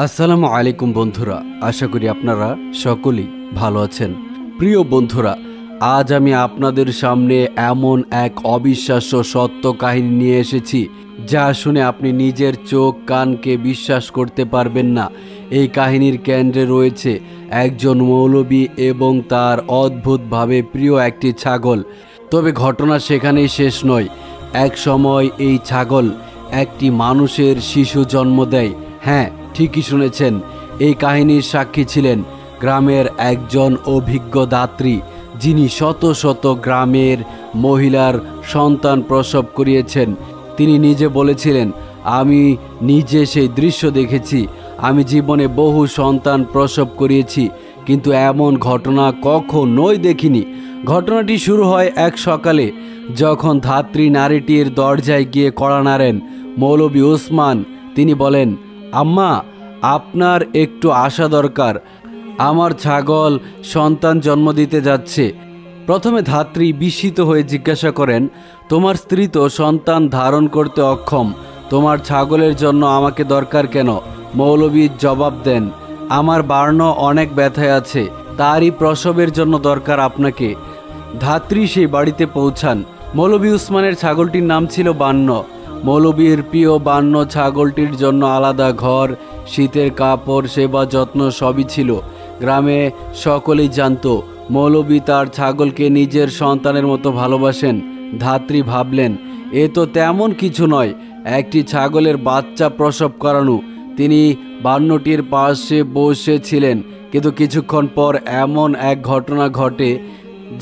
আসসালামু আলাইকুম বন্ধুরা, আশা করি আপনারা সকলেই ভালো আছেন। প্রিয় বন্ধুরা, আজ আমি আপনাদের সামনে এমন এক অবিশ্বাস্য সত্য কাহিনী নিয়ে এসেছি যা শুনে আপনি নিজের চোখ কানকে বিশ্বাস করতে পারবেন না। এই কাহিনীর কেন্দ্রে রয়েছে একজন মৌলবী এবং তার অদ্ভুতভাবে প্রিয় একটি ছাগল। তবে ঘটনা সেখানেই শেষ নয়। এক সময় এই ছাগল একটি মানুষের শিশু জন্ম দেয়। হ্যাঁ, ঠিকই শুনেছেন, এই কাহিনীর সাক্ষী ছিলেন গ্রামের একজন অভিজ্ঞ দাত্রী, যিনি শত শত গ্রামের মহিলার সন্তান প্রসব করিয়েছেন। তিনি নিজে বলেছিলেন, আমি নিজে সেই দৃশ্য দেখেছি। আমি জীবনে বহু সন্তান প্রসব করিয়েছি, কিন্তু এমন ঘটনা কখনোই দেখিনি। ঘটনাটি শুরু হয় এক সকালে, যখন ধাত্রী নারীটির দরজায় গিয়ে কড়া নাড়েন মৌলবী ওসমান। তিনি বলেন, আম্মা, আপনার একটু আসা দরকার। আমার ছাগল সন্তান জন্ম দিতে যাচ্ছে। প্রথমে ধাত্রী বিস্মিত হয়ে জিজ্ঞাসা করেন, তোমার স্ত্রী তো সন্তান ধারণ করতে অক্ষম, তোমার ছাগলের জন্য আমাকে দরকার কেন? মৌলবী জবাব দেন, আমার বার্ণ অনেক ব্যথায় আছে, তারই প্রসবের জন্য দরকার আপনাকে। ধাত্রী সেই বাড়িতে পৌঁছান। মৌলবী উসমানের ছাগলটির নাম ছিল বান্ন। মৌলবীর প্রিয় বান্ন ছাগলটির জন্য আলাদা ঘর, শীতের কাপড়, সেবা যত্ন সবই ছিল। গ্রামে সকলেই জানত মৌলবী তার ছাগলকে নিজের সন্তানের মতো ভালোবাসেন। ধাত্রী ভাবলেন, এ তো তেমন কিছু নয়, একটি ছাগলের বাচ্চা প্রসব করানো। তিনি বান্নটির পাশে বসেছিলেন, কিন্তু কিছুক্ষণ পর এমন এক ঘটনা ঘটে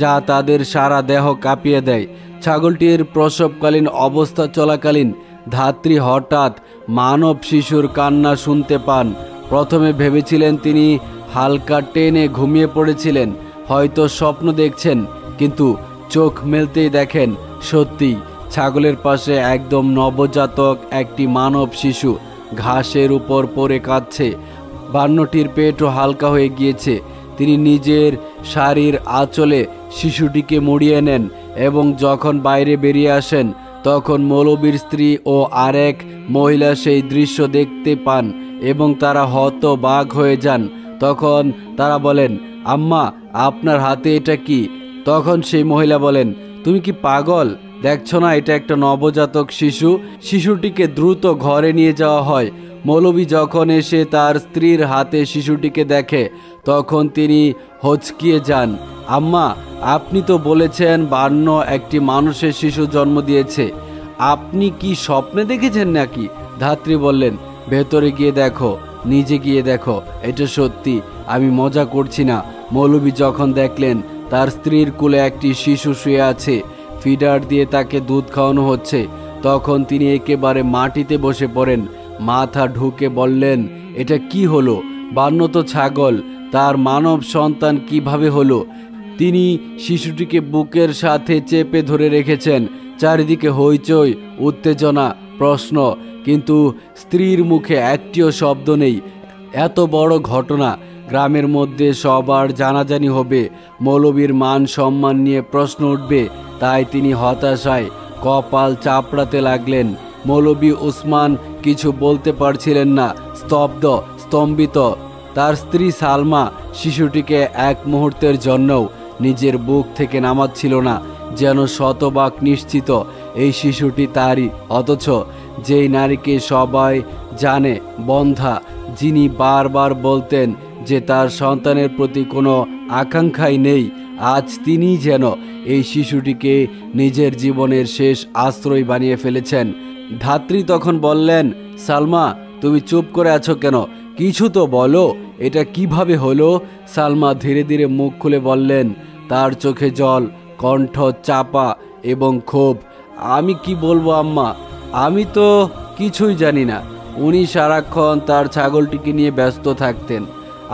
যা তাদের সারা দেহ কাঁপিয়ে দেয়। ছাগলটির প্রসবকালীন অবস্থা চলাকালীন ধাত্রী হঠাৎ মানব শিশুর কান্না শুনতে পান। প্রথমে ভেবেছিলেন তিনি হালকা টেনে ঘুমিয়ে পড়েছিলেন, হয়তো স্বপ্ন দেখছেন, কিন্তু চোখ মেলতেই দেখেন সত্যি ছাগলের পাশে একদম নবজাতক একটি মানব শিশু ঘাসের উপর পড়ে কাঁদছে। বান্নটির পেটও হালকা হয়ে গিয়েছে। তিনি নিজের শাড়ির আঁচলে শিশুটিকে মুড়িয়ে নেন এবং যখন বাইরে বেরিয়ে আসেন, তখন মৌলবীর স্ত্রী ও আরেক মহিলা সেই দৃশ্য দেখতে পান এবং তারা হতবাক হয়ে যান। তখন তারা বলেন, আম্মা, আপনার হাতে এটা কি? তখন সেই মহিলা বলেন, তুমি কি পাগল? দেখছো না এটা একটা নবজাতক শিশু? শিশুটিকে দ্রুত ঘরে নিয়ে যাওয়া হয়। মৌলবী যখন এসে তার স্ত্রীর হাতে শিশুটিকে দেখে, তখন তিনি হচকিয়ে যান। আম্মা, আপনি তো বলেছেন বান্ন একটি মানুষের শিশু জন্ম দিয়েছে, আপনি কি স্বপ্নে দেখেছেন নাকি? ধাত্রী বললেন, ভেতরে গিয়ে দেখো, নিজে গিয়ে দেখো, এটা সত্যি, আমি মজা করছি না। মৌলবী যখন দেখলেন তার স্ত্রীর কোলে একটি শিশু শুয়ে আছে, ফিডার দিয়ে তাকে দুধ খাওয়ানো হচ্ছে, তখন তিনি একেবারে মাটিতে বসে পড়েন। মাথা ঢুকে বললেন, এটা কি হলো? বান্ন তো ছাগল, তার মানব সন্তান কিভাবে হলো? তিনি শিশুটিকে বুকের সাথে চেপে ধরে রেখেছেন। চারিদিকে হইচই, উত্তেজনা, প্রশ্ন, কিন্তু স্ত্রীর মুখে একটিও শব্দ নেই। এত বড় ঘটনা গ্রামের মধ্যে সবার জানাজানি হবে, মৌলবীর মান সম্মান নিয়ে প্রশ্ন উঠবে, তাই তিনি হতাশায় কপাল চাপড়াতে লাগলেন। মৌলবী ওসমান কিছু বলতে পারছিলেন না, স্তম্ভিত। তার স্ত্রী সালমা শিশুটিকে এক মুহূর্তের জন্যও নিজের বুক থেকে নামাচ্ছিল না, যেন শতভাগ নিশ্চিত এই শিশুটি তারই। অথচ যেই নারীকে সবাই জানে বন্ধ্যা, যিনি বারবার বলতেন যে তার সন্তানের প্রতি কোনো আকাঙ্ক্ষাই নেই, আজ তিনি যেন এই শিশুটিকে নিজের জীবনের শেষ আশ্রয় বানিয়ে ফেলেছেন। ধাত্রী তখন বললেন, সালমা, তুমি চুপ করে আছো কেন? কিছু তো বলো, এটা কিভাবে হলো? সালমা ধীরে ধীরে মুখ খুলে বললেন, তার চোখে জল, কণ্ঠ চাপা এবং ক্ষোভ। আমি কি বলবো আম্মা, আমি তো কিছুই জানি না। উনি সারাক্ষণ তার ছাগলটিকে নিয়ে ব্যস্ত থাকতেন,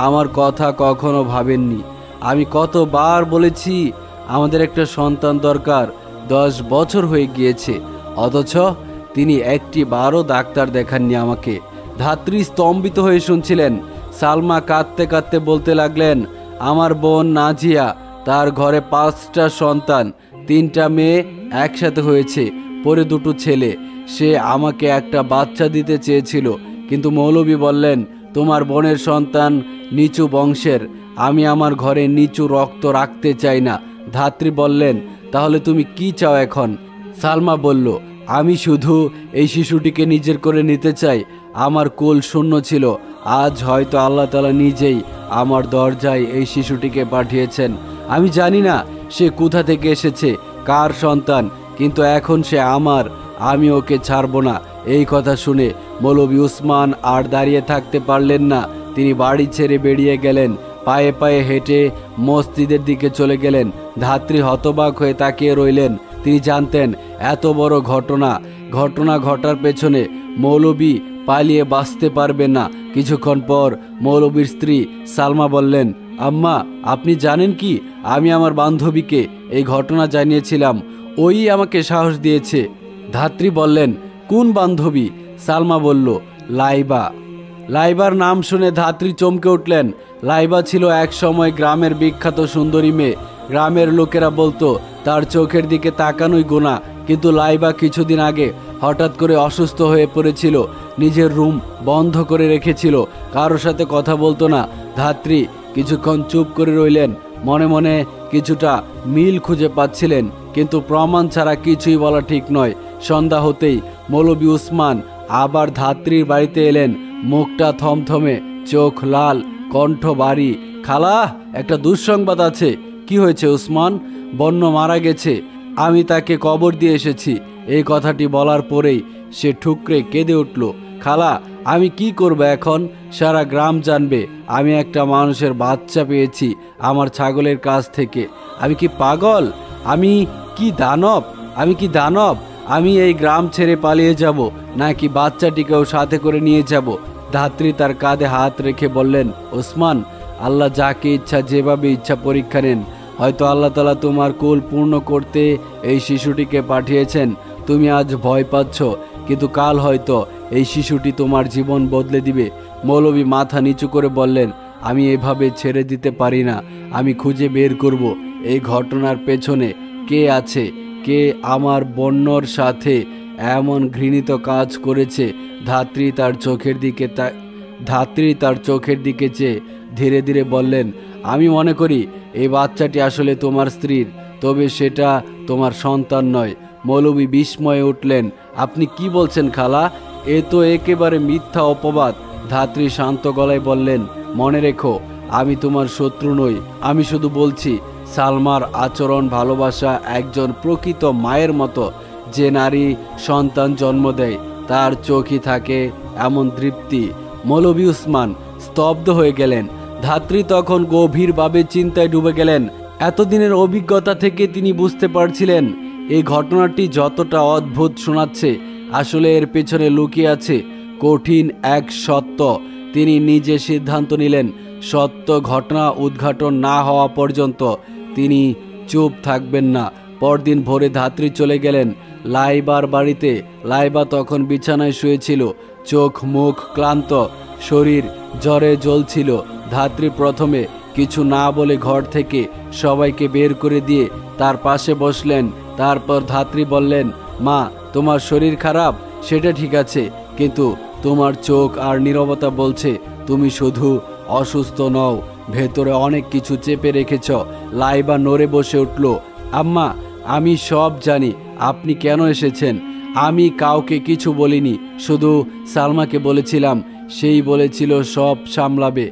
আমার কথা কখনো ভাবেননি। আমি কতবার বলেছি আমাদের একটা সন্তান দরকার, 10 বছর হয়ে গিয়েছে, অথচ তিনি একটি বারও ডাক্তার দেখাননি আমাকে। ধাত্রী স্তম্ভিত হয়ে শুনছিলেন। সালমা কাঁদতে কাঁদতে বলতে লাগলেন, আমার বোন নাজিয়া, তার ঘরে 5টা সন্তান, 3টা মেয়ে একসাথে হয়েছে, পরে 2টো ছেলে। সে আমাকে একটা বাচ্চা দিতে চেয়েছিল, কিন্তু মৌলবী বললেন তোমার বোনের সন্তান নিচু বংশের, আমি আমার ঘরে নিচু রক্ত রাখতে চাই না। ধাত্রী বললেন, তাহলে তুমি কি চাও এখন? সালমা বলল, আমি শুধু এই শিশুটিকে নিজের করে নিতে চাই। আমার কোল শূন্য ছিল, আজ হয়তো আল্লাহ তাআলা নিজেই আমার দরজায় এই শিশুটিকে পাঠিয়েছেন। আমি জানি না সে কোথা থেকে এসেছে, কার সন্তান, কিন্তু এখন সে আমার, আমি ওকে ছাড়ব না। এই কথা শুনে মৌলভী উসমান আর দাঁড়িয়ে থাকতে পারলেন না। তিনি বাড়ি ছেড়ে বেরিয়ে গেলেন, পায়ে পায়ে হেঁটে মসজিদের দিকে চলে গেলেন। ধাত্রী হতবাক হয়ে তাকিয়ে রইলেন। তিনি জানতেন এত বড় ঘটনা ঘটার পেছনে মৌলভী পালিয়ে বাঁচতে পারবে না। কিছুক্ষণ পর মৌলভীর স্ত্রী সালমা বললেন, আম্মা, আপনি জানেন কি, আমি আমার বান্ধবীকে এই ঘটনা জানিয়েছিলাম, ওই আমাকে সাহস দিয়েছে। ধাত্রী বললেন, কোন বান্ধবী? সালমা বলল, লাইবা। লাইবার নাম শুনে ধাত্রী চমকে উঠলেন। লাইবা ছিল এক সময় গ্রামের বিখ্যাত সুন্দরী মেয়ে। গ্রামের লোকেরা বলতো তার চোখের দিকে তাকানোই গুনাহ। কিন্তু লাইবা কিছুদিন আগে হঠাৎ করে অসুস্থ হয়ে পড়েছিল, নিজের রুম বন্ধ করে রেখেছিল, কারোর সাথে কথা বলতো না। ধাত্রী কিছুক্ষণ চুপ করে রইলেন, মনে মনে কিছুটা মিল খুঁজে পাচ্ছিলেন, কিন্তু প্রমাণ ছাড়া কিছুই বলা ঠিক নয়। সন্ধ্যা হতেই মৌলভী উসমান আবার ধাত্রীর বাড়িতে এলেন। মুখটা থমথমে, চোখ লাল, কণ্ঠ ভারী। খালা, একটা দুঃসংবাদ আছে। কি হয়েছে উসমান? বন্য মারা গেছে, আমি তাকে কবর দিয়ে এসেছি। এই কথাটি বলার পরেই সে ঠুকরে কেঁদে উঠল। খালা, আমি কি করব এখন? সারা গ্রাম জানবে আমি একটা মানুষের বাচ্চা পেয়েছি আমার ছাগলের কাছ থেকে। আমি কি পাগল? আমি কি দানব? আমি এই গ্রাম ছেড়ে পালিয়ে যাব, নাকি বাচ্চাটিকেও সাথে করে নিয়ে যাব? ধাত্রী তার কাঁধে হাত রেখে বললেন, ওসমান, আল্লাহ যাকে ইচ্ছা যেভাবে ইচ্ছা পরীক্ষা নেন। হয়তো আল্লাহ তাআলা তোমার কুল পূর্ণ করতে এই শিশুটিকে পাঠিয়েছেন। তুমি আজ ভয় পাচ্ছ, কিন্তু কাল হয়তো এই শিশুটি তোমার জীবন বদলে দিবে। মৌলভী মাথা নিচু করে বললেন, আমি এভাবে ছেড়ে দিতে পারি না। আমি খুঁজে বের করব এই ঘটনার পেছনে কে আছে, কে আমার বন্যর সাথে এমন ঘৃণিত কাজ করেছে। ধাত্রী তার চোখের দিকে চেয়ে ধীরে ধীরে বললেন, আমি মনে করি এই বাচ্চাটি আসলে তোমার স্ত্রীর, তবে সেটা তোমার সন্তান নয়। মৌলভী বিস্ময়ে উঠলেন, আপনি কি বলছেন খালা? এ তো একেবারে মিথ্যা অপবাদ। ধাত্রী শান্ত গলায় বললেন, মনে রেখো, আমি তোমার শত্রু নই। আমি শুধু বলছি, সালমার আচরণ, ভালোবাসা একজন প্রকৃত মায়ের মতো। যে নারী সন্তান জন্ম দেয় তার চোখই থাকে এমন তৃপ্তি। মৌলভী উসমান স্তব্ধ হয়ে গেলেন। ধাত্রী তখন গভীরভাবে চিন্তায় ডুবে গেলেন। এতদিনের অভিজ্ঞতা থেকে তিনি বুঝতে পারছিলেন এই ঘটনাটি যতটা অদ্ভুত শোনাচ্ছে, আসলে এর পেছনে লুকিয়ে আছে কঠিন এক সত্য। তিনি নিজে সিদ্ধান্ত নিলেন, সত্য ঘটনা উদ্ঘাটন না হওয়া পর্যন্ত তিনি চুপ থাকবেন না। পরদিন ভোরে ধাত্রী চলে গেলেন লাইবার বাড়িতে। লাইবা তখন বিছানায় শুয়েছিল, চোখ মুখ ক্লান্ত, শরীর জ্বরে জ্বলছিল। ধাত্রী প্রথমে কিছু না বলে ঘর থেকে সবাইকে বের করে দিয়ে তার পাশে বসলেন। তারপর ধাত্রী বললেন, মা, তোমার শরীর খারাপ সেটা ঠিক আছে, কিন্তু তোমার চোখ আর নীরবতা বলছে তুমি শুধু অসুস্থ নও, ভেতরে অনেক কিছু চেপে রেখেছ। লাইবা নড়ে বসে উঠল। আম্মা, আমি সব জানি আপনি কেন এসেছেন। আমি কাউকে কিছু বলিনি, শুধু সালমাকে বলেছিলাম, সেই বলেছিল সব সামলাবে।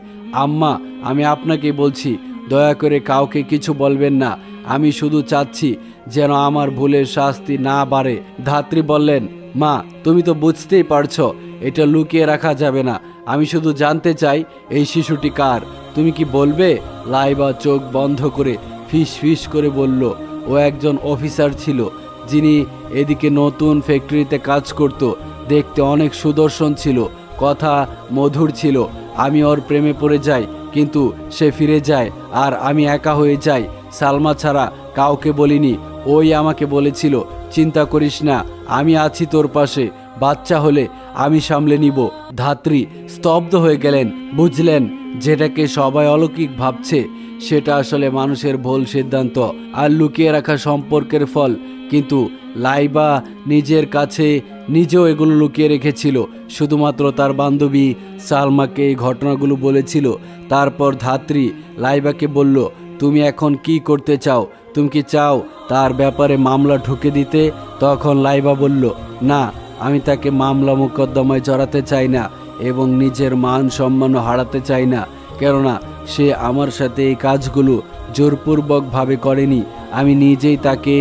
আম্মা, আমি আপনাকে বলছি, দয়া করে কাউকে কিছু বলবেন না। আমি শুধু চাচ্ছি যেন আমার ভুলের শাস্তি না বাড়ে। ধাত্রী বললেন, মা, তুমি তো বুঝতেই পারছো এটা লুকিয়ে রাখা যাবে না। আমি শুধু জানতে চাই এই শিশুটি কার, তুমি কি বলবে? লাইবা চোখ বন্ধ করে ফিস ফিস করে বলল, ও একজন অফিসার ছিল, যিনি এদিকে নতুন ফ্যাক্টরিতে কাজ করত। দেখতে অনেক সুদর্শন ছিল, কথা মধুর ছিল। আমি ওর প্রেমে পড়ে যাই, কিন্তু সে ফিরে যায় আর আমি একা হয়ে যাই। সালমা ছাড়া কাউকে বলিনি, ওই আমাকে বলেছিল, চিন্তা করিস না, আমি আছি তোর পাশে, বাচ্চা হলে আমি সামলে নিব। ধাত্রী স্তব্ধ হয়ে গেলেন। বুঝলেন, যেটাকে সবাই অলৌকিক ভাবছে সেটা আসলে মানুষের ভুল সিদ্ধান্ত আর লুকিয়ে রাখা সম্পর্কের ফল। কিন্তু লাইবা নিজের কাছে নিজেও এগুলো লুকিয়ে রেখেছিল। শুধুমাত্র তার বান্ধবী সালমাকে এই ঘটনাগুলো বলেছিল। তারপর ধাত্রী লাইবাকে বলল, তুমি এখন কি করতে চাও? তুমি কি চাও তার ব্যাপারে মামলা ঢুকে দিতে? তখন লাইবা বলল, না, আমি তাকে মামলা মোকদ্দমায় জড়াতে চাই না এবং নিজের মান সম্মানও হারাতে চাই না, কেননা সে আমার সাথে এই কাজগুলো জোরপূর্বকভাবে করেনি। আমি নিজেই তাকে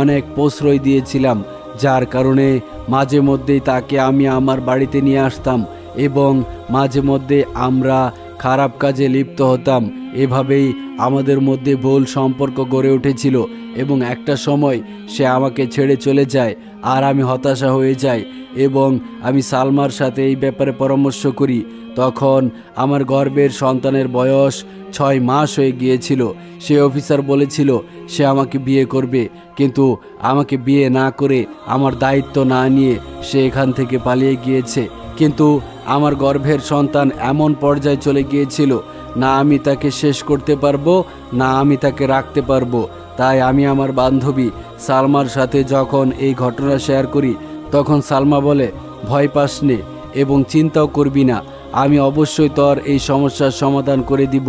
অনেক প্রশ্রয় দিয়েছিলাম, যার কারণে মাঝে মধ্যেই তাকে আমি আমার বাড়িতে নিয়ে আসতাম এবং মাঝে মধ্যে আমরা খারাপ কাজে লিপ্ত হতাম। এভাবেই আমাদের মধ্যে ভুল সম্পর্ক গড়ে উঠেছিল এবং একটা সময় সে আমাকে ছেড়ে চলে যায় আর আমি হতাশা হয়ে যাই এবং আমি সালমার সাথে এই ব্যাপারে পরামর্শ করি। তখন আমার গর্ভের সন্তানের বয়স 6 মাস হয়ে গিয়েছিল। সে অফিসার বলেছিল সে আমাকে বিয়ে করবে, কিন্তু আমাকে বিয়ে না করে আমার দায়িত্ব না নিয়ে সে এখান থেকে পালিয়ে গিয়েছে। কিন্তু আমার গর্ভের সন্তান এমন পর্যায়ে চলে গিয়েছিল, না আমি তাকে শেষ করতে পারবো না আমি তাকে রাখতে পারবো। তাই আমি আমার বান্ধবী সালমার সাথে যখন এই ঘটনা শেয়ার করি, তখন সালমা বলে, ভয় পাস নে এবং চিন্তাও করবি না, আমি অবশ্যই তোর এই সমস্যার সমাধান করে দিব।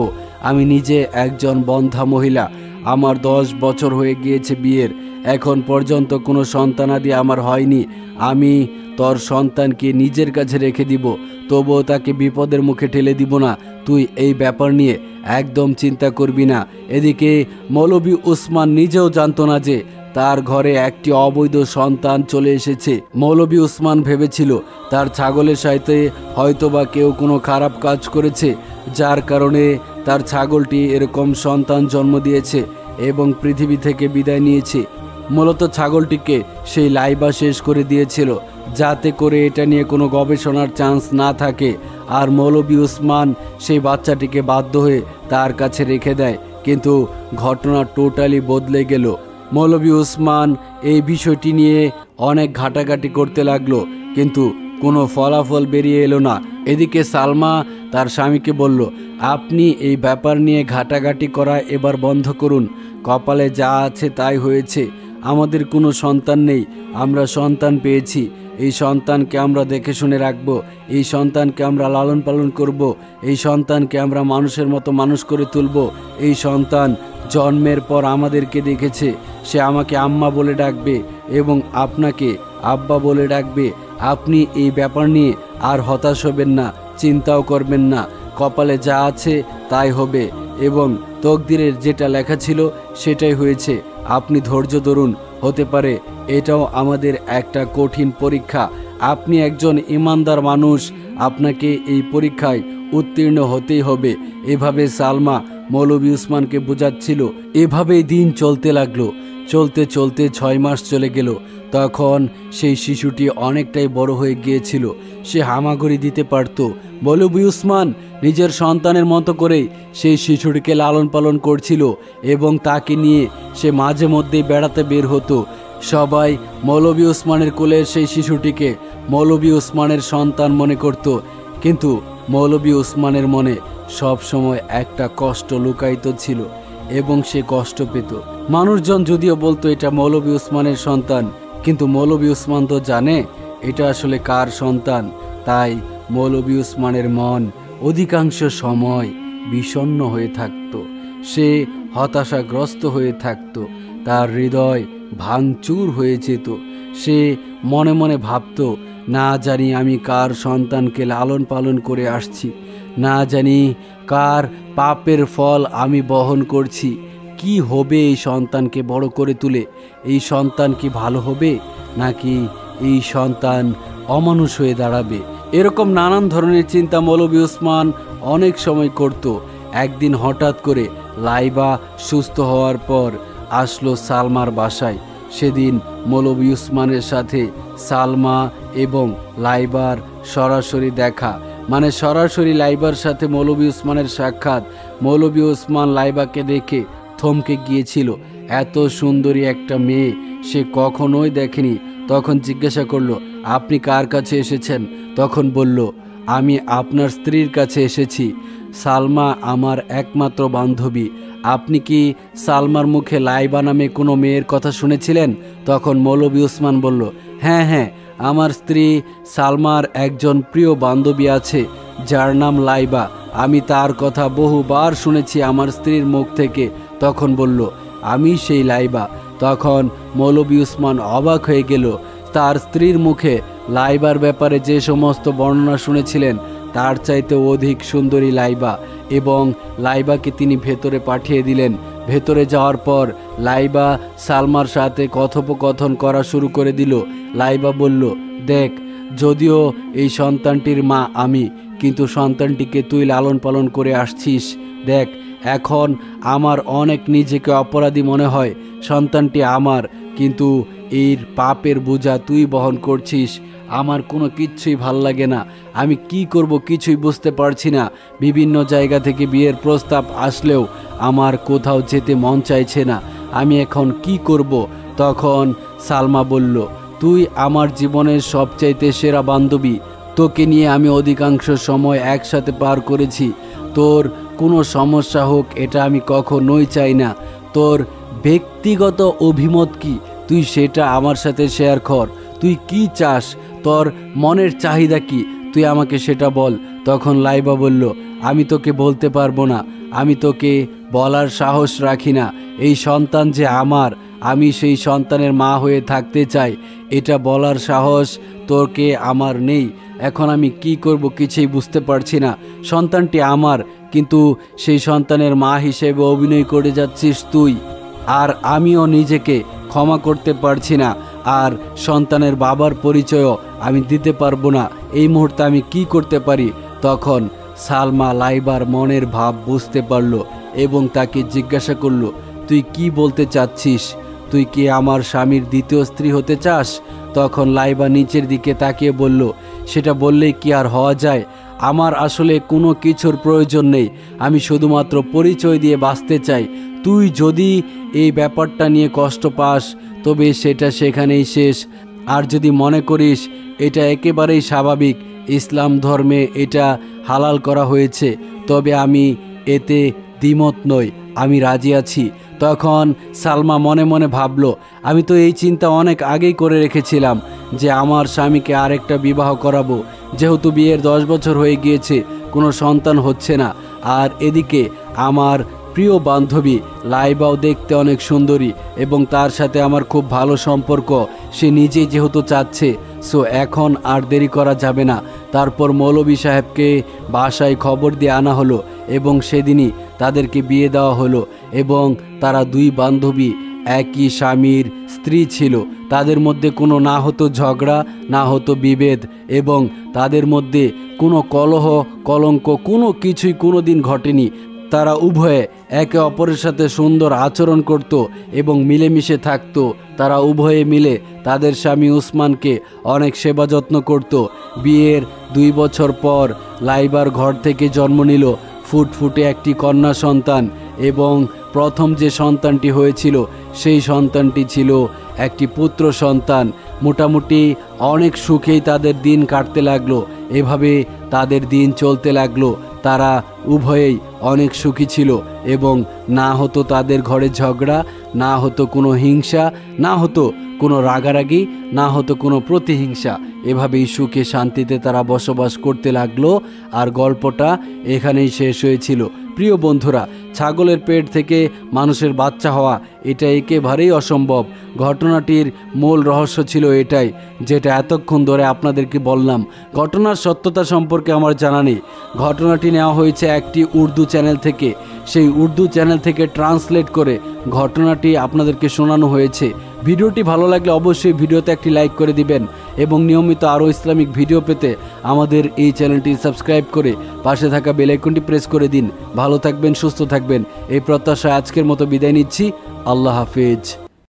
আমি নিজে একজন বন্ধ্যা মহিলা, আমার 10 বছর হয়ে গিয়েছে বিয়ের, এখন পর্যন্ত কোনো সন্তানাদি আমার হয়নি। আমি তোর সন্তানকে নিজের কাছে রেখে দিব, তবুও তাকে বিপদের মুখে ঠেলে দিব না। তুই এই ব্যাপার নিয়ে একদম চিন্তা করবি না। এদিকে মৌলভী উসমান নিজেও জানতো না যে তার ঘরে একটি অবৈধ সন্তান চলে এসেছে। মৌলভী উসমান ভেবেছিল তার ছাগলের সাথে হয়তোবা কেউ কোনো খারাপ কাজ করেছে, যার কারণে তার ছাগলটি এরকম সন্তান জন্ম দিয়েছে এবং পৃথিবী থেকে বিদায় নিয়েছে। মূলত ছাগলটিকে সেই লাইবা শেষ করে দিয়েছিল, যাতে করে এটা নিয়ে কোনো গবেষণার চান্স না থাকে। আর মৌলভী উসমান সেই বাচ্চাটিকে বাধ্য হয়ে তার কাছে রেখে দেয়। কিন্তু ঘটনা টোটালি বদলে গেল। মৌলভী উসমান এই বিষয়টি নিয়ে অনেক ঘাটাঘাটি করতে লাগলো, কিন্তু কোনো ফলাফল বেরিয়ে এলো না। এদিকে সালমা তার স্বামীকে বলল, আপনি এই ব্যাপার নিয়ে ঘাটাঘাটি করা এবার বন্ধ করুন। কপালে যা আছে তাই হয়েছে, আমাদের কোনো সন্তান নেই, আমরা সন্তান পেয়েছি। এই সন্তানকে আমরা দেখে শুনে রাখব, এই সন্তানকে আমরা লালন পালন করব, এই সন্তানকে আমরা মানুষের মতো মানুষ করে তুলব। এই সন্তান জন্মের পর আমাদেরকে দেখেছে, সে আমাকে আম্মা বলে ডাকবে এবং আপনাকে আব্বা বলে ডাকবে। আপনি এই ব্যাপার নিয়ে আর হতাশ হবেন না, চিন্তাও করবেন না। কপালে যা আছে তাই হবে এবং তকদিরের যেটা লেখা ছিল সেটাই হয়েছে। আপনি ধৈর্য ধরুন, হতে পারে এটাও আমাদের একটা কঠিন পরীক্ষা। আপনি একজন ইমানদার মানুষ, আপনাকে এই পরীক্ষায় উত্তীর্ণ হতেই হবে। এভাবে সালমা মৌলভী উসমানকে বোঝাচ্ছিল। এভাবেই দিন চলতে লাগলো। চলতে চলতে 6 মাস চলে গেল। তখন সেই শিশুটি অনেকটাই বড় হয়ে গিয়েছিল, সে হামাগুড়ি দিতে পারত। মৌলভী উসমান নিজের সন্তানের মতো করেই সেই শিশুটিকে লালন পালন করছিল এবং তাকে নিয়ে সে মাঝে মধ্যেই বেড়াতে বের হতো। সবাই মৌলভী উসমানের কোলের সেই শিশুটিকে মৌলভী উসমানের সন্তান মনে করত, কিন্তু মৌলভী উসমানের মনে সব সময় একটা কষ্ট লুকায়িত ছিল এবং সে কষ্ট পেত। মানুষজন যদিও বলতো এটা মৌলভী উসমানের সন্তান, কিন্তু মৌলভী উসমান তো জানে এটা আসলে কার সন্তান। তাই মৌলভী উসমানের মন অধিকাংশ সময় বিষণ্ণ হয়ে থাকত, সে হতাশাগ্রস্ত হয়ে থাকত, তার হৃদয় ভাঙচুর হয়ে যেত। সে মনে মনে ভাবত, না জানি আমি কার সন্তানকে লালন পালন করে আসছি, না জানি কার পাপের ফল আমি বহন করছি। কি হবে এই সন্তানকে বড় করে তুলে? এই সন্তান কি ভালো হবে, নাকি এই সন্তান অমানুষ হয়ে দাঁড়াবে? এরকম নানান ধরনের চিন্তা মৌলভী উসমান অনেক সময় করত। একদিন হঠাৎ করে লাইবা সুস্থ হওয়ার পর আসলো সালমার বাসায়। সেদিন মৌলভী উসমানের সাথে সালমা এবং লাইবার সরাসরি দেখা, মানে সরাসরি লাইবার সাথে মৌলভী উসমানের সাক্ষাৎ। মৌলভী উসমান লাইবাকে দেখে থমকে গিয়েছিল। এত সুন্দরী একটা মেয়ে সে কখনোই দেখেনি। তখন জিজ্ঞাসা করলো, আপনি কার কাছে এসেছেন? তখন বলল, আমি আপনার স্ত্রীর কাছে এসেছি। সালমা আমার একমাত্র বান্ধবী, আপনি কি সালমার মুখে লাইবা নামে কোনো মেয়ের কথা শুনেছিলেন? তখন মৌলভী উসমান বলল, হ্যাঁ হ্যাঁ, আমার স্ত্রী সালমার একজন প্রিয় বান্ধবী আছে যার নাম লাইবা। আমি তার কথা বহুবার শুনেছি আমার স্ত্রীর মুখ থেকে। তখন বলল, আমি সেই লাইবা। তখন মৌলভী উসমান অবাক হয়ে গেল। তার স্ত্রীর মুখে লাইবার ব্যাপারে যে সমস্ত বর্ণনা শুনেছিলেন তার চাইতে অধিক সুন্দরী লাইবা, এবং লাইবাকে তিনি ভেতরে পাঠিয়ে দিলেন। ভেতরে যাওয়ার পর লাইবা সালমার সাথে কথোপকথন করা শুরু করে দিল। লাইবা বলল, দেখ, যদিও এই সন্তানটির মা আমি, কিন্তু সন্তানটিকে তুই লালন পালন করে আসছিস। দেখ, এখন আমার অনেক নিজেকে অপরাধী মনে হয়। সন্তানটি আমার, কিন্তু এর পাপের বোঝা তুই বহন করছিস। আমার কোনো কিচ্ছুই ভাল লাগে না। আমি কি করব কিছুই বুঝতে পারছি না। বিভিন্ন জায়গা থেকে বিয়ের প্রস্তাব আসলেও আমার কোথাও যেতে মন চাইছে না। আমি এখন কি করব? তখন সালমা বলল, তুই আমার জীবনের সবচাইতে সেরা বান্ধবী। তোকে নিয়ে আমি অধিকাংশ সময় একসাথে পার করেছি। তোর কোনো সমস্যা হোক এটা আমি কখনোই চাই না। তোর ব্যক্তিগত অভিমত কি তুই সেটা আমার সাথে শেয়ার কর। তুই কি চাস? তোর মনের চাহিদা কি? তুই আমাকে সেটা বল। তখন লাইবা বলল, আমি তোকে বলতে পারবো না। আমি তোকে বলার সাহস রাখি না। এই সন্তান যে আমার, আমি সেই সন্তানের মা হয়ে থাকতে চাই, এটা বলার সাহস তোকে আমার নেই। এখন আমি কি করব কিছুই বুঝতে পারছি না। সন্তানটি আমার, কিন্তু সেই সন্তানের মা হিসেবে অভিনয় করে যাচ্ছিস তুই। আর আমিও নিজেকে ক্ষমা করতে পারছি না। আর সন্তানের বাবার পরিচয়ও আমি দিতে পারবো না। এই মুহূর্তে আমি কি করতে পারি? তখন সালমা লাইবার মনের ভাব বুঝতে পারল এবং তাকে জিজ্ঞাসা করল, তুই কি বলতে চাচ্ছিস? তুই কি আমার স্বামীর দ্বিতীয় স্ত্রী হতে চাস? তখন লাইবা নিচের দিকে তাকিয়ে বলল, সেটা বললেই কি আর হওয়া যায়? আমার আসলে কোনো কিছুর প্রয়োজন নেই। আমি শুধুমাত্র পরিচয় দিয়ে বাঁচতে চাই। তুই যদি এই ব্যাপারটা নিয়ে কষ্ট পাস তবে সেটা সেখানেই শেষ। আর যদি মনে করিস এটা একেবারেই স্বাভাবিক, ইসলাম ধর্মে এটা হালাল করা হয়েছে, তবে আমি এতে দ্বিমত নই, আমি রাজি আছি। তখন সালমা মনে মনে ভাবল, আমি তো এই চিন্তা অনেক আগেই করে রেখেছিলাম যে আমার স্বামীকে আরেকটা বিবাহ করাবো। যেহেতু বিয়ের 10 বছর হয়ে গিয়েছে, কোনো সন্তান হচ্ছে না। আর এদিকে আমার প্রিয় বান্ধবী লাইবাও দেখতে অনেক সুন্দরী এবং তার সাথে আমার খুব ভালো সম্পর্ক। সে নিজেই যেহেতু চাচ্ছে, সো এখন আর দেরি করা যাবে না। তারপর মৌলভী সাহেবকে বাসায় খবর দিয়ে আনা হলো এবং সেদিনই তাদেরকে বিয়ে দেওয়া হলো। এবং তারা দুই বান্ধবী একই স্বামীর স্ত্রী ছিল। তাদের মধ্যে কোনো না হতো ঝগড়া, না হতো বিভেদ, এবং তাদের মধ্যে কোনো কলহ কলঙ্ক কোনো কিছুই কোনো দিন ঘটেনি। তারা উভয়ে একে অপরের সাথে সুন্দর আচরণ করত এবং মিলেমিশে থাকত। তারা উভয়ে মিলে তাদের স্বামী উসমানকে অনেক সেবা যত্ন করত। বিয়ের 2 বছর পর লাইবার ঘর থেকে জন্ম নিল ফুটফুটে একটি কন্যা সন্তান, এবং প্রথম যে সন্তানটি হয়েছিল সেই সন্তানটি ছিল একটি পুত্র সন্তান। মোটামুটি অনেক সুখেই তাদের দিন কাটতে লাগলো। এভাবে তাদের দিন চলতে লাগলো। তারা উভয়েই অনেক সুখী ছিল এবং না হতো তাদের ঘরে ঝগড়া, না হতো কোনো হিংসা, না হতো কোনো রাগারাগি, না হতো কোনো প্রতিহিংসা। এভাবেই সুখে শান্তিতে তারা বসবাস করতে লাগলো। আর গল্পটা এখানেই শেষ হয়েছিল। প্রিয় বন্ধুরা, ছাগলের পেট থেকে মানুষের বাচ্চা হওয়া এটা একেবারেই অসম্ভব। ঘটনাটির মূল রহস্য ছিল এটাই, যেটা এতক্ষণ ধরে আপনাদেরকে বললাম। ঘটনার সত্যতা সম্পর্কে আমার জানা নেই। ঘটনাটি নেওয়া হয়েছে একটি উর্দু চ্যানেল থেকে। সেই উর্দু চ্যানেল থেকে ট্রান্সলেট করে ঘটনাটি আপনাদেরকে শোনানো হয়েছে। ভিডিওটি ভালো লাগলে অবশ্যই ভিডিওতে একটি লাইক করে দিবেন এবং নিয়মিত আরও ইসলামিক ভিডিও পেতে আমাদের এই চ্যানেলটি সাবস্ক্রাইব করে পাশে থাকা বেল আইকনটি প্রেস করে দিন। ভালো থাকবেন, সুস্থ থাকবেন, এই প্রত্যাশায় আজকের মতো বিদায় নিচ্ছি। আল্লাহ হাফেজ।